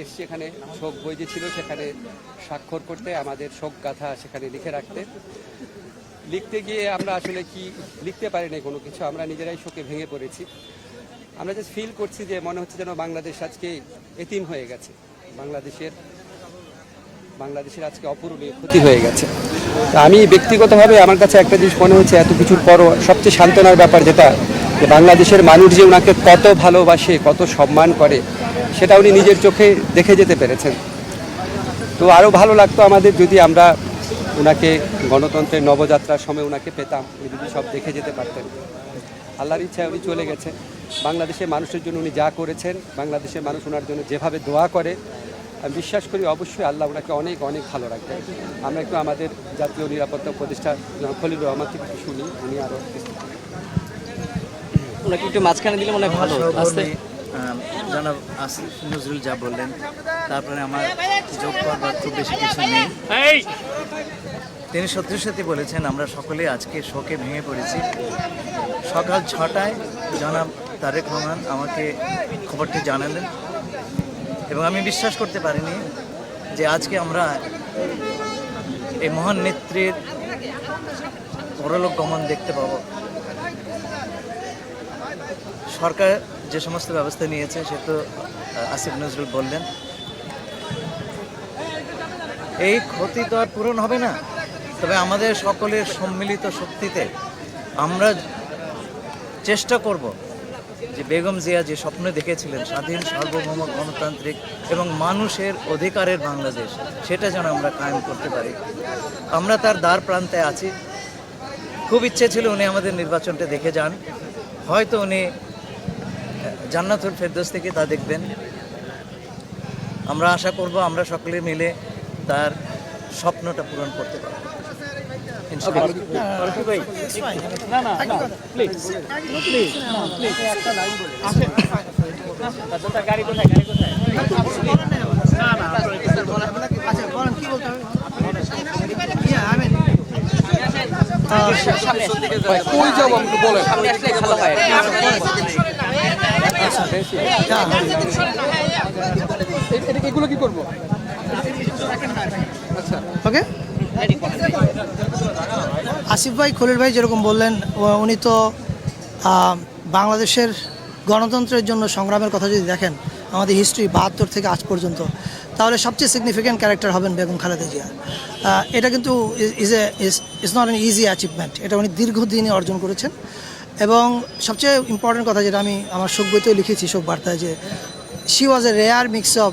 এসেছি এখানে শোক বই যে ছিল সেখানে স্বাক্ষর করতে, আমাদের শোক গাথা সেখানে লিখে রাখতে। লিখতে গিয়ে আমরা আসলে কি লিখতে পারি না কোনো কিছু, আমরা নিজেরাই শোকে ভেঙে পড়েছি। আমরা জাস্ট ফিল করছি যে মনে হচ্ছে যেন বাংলাদেশ আজকে এতিম হয়ে গেছে, বাংলাদেশের আজকে অপূরণীয় ক্ষতি হয়ে গেছে। তো আমি ব্যক্তিগতভাবে আমার কাছে একটা জিনিস মনে হচ্ছে এত কিছুর পরও সবচেয়ে সান্ত্বনার ব্যাপার যেটা, যে বাংলাদেশের মানুষ যে ওনাকে কত ভালোবাসে, কত সম্মান করে, সেটা উনি নিজের চোখে দেখে যেতে পেরেছেন। তো আরও ভালো লাগতো আমাদের যদি আমরা ওনাকে গণতন্ত্রের নবযাত্রার সময় ওনাকে পেতাম, উনি যদি সব দেখে যেতে পারতেন। আল্লাহর ইচ্ছায় উনি চলে গেছেন। বাংলাদেশের মানুষের জন্য উনি যা করেছেন, বাংলাদেশের মানুষ ওনার জন্য যেভাবে দোয়া করে, আমি বিশ্বাস করি অবশ্যই আল্লাহ ওনাকে অনেক অনেক ভালো রাখবেন। আমরা একটু আমাদের জাতীয় নিরাপত্তা উপদেষ্টা খলিলুর রহমান থেকে শুনি, উনি আরও ওনাকে একটু মাঝখানে দিলে মনে হয় ভালো আসতে। জনাব আসিফ নজরুল যা বললেন, তারপরে আমার যোগ করবার খুব বেশি কিছু নেই। তিনি সত্যি সত্যি বলেছেন, আমরা সকলে আজকে শোকে ভেঙে পড়েছি। সকাল 6টায় জনাব তারেক রহমান আমাকে খবরটি জানালেন এবং আমি বিশ্বাস করতে পারিনি যে আজকে আমরা এই মহান নেত্রীর পরলোক গমন দেখতে পাব। সরকার যে সমস্ত ব্যবস্থা নিয়েছে সে তো আসিফ নজরুল বললেন, এই ক্ষতি তো আর পূরণ হবে না। তবে আমাদের সকলের সম্মিলিত শক্তিতে আমরা চেষ্টা করব যে বেগম জিয়া যে স্বপ্ন দেখেছিলেন স্বাধীন, সার্বভৌম, গণতান্ত্রিক এবং মানুষের অধিকারের বাংলাদেশ, সেটা যেন আমরা কায়েম করতে পারি। আমরা তার দ্বার প্রান্তে আছি। খুব ইচ্ছে ছিল উনি আমাদের নির্বাচনটা দেখে যান, হয়তো উনি জান্নাতুল ফেরদৌস থেকে তা দেখবেন। আমরা আশা করব আমরা সকলে মিলে তার স্বপ্নটা পূরণ করতে পারব। এগুলো কি করবো? ওকে, আসিফ ভাই, খলিল ভাই যেরকম বললেন, উনি তো বাংলাদেশের গণতন্ত্রের জন্য সংগ্রামের কথা যদি দেখেন আমাদের হিস্ট্রি ৭২ থেকে আজ পর্যন্ত, তাহলে সবচেয়ে সিগনিফিক্যান্ট ক্যারেক্টার হবেন বেগম খালেদা জিয়া। এটা কিন্তু is not an easy achievement, এটা উনি দীর্ঘদিনে অর্জন করেছেন। এবং সবচেয়ে ইম্পর্টেন্ট কথা যেটা আমি আমার শোক বইতেও লিখেছি, শোক বার্তায়, যে she was a rare mix of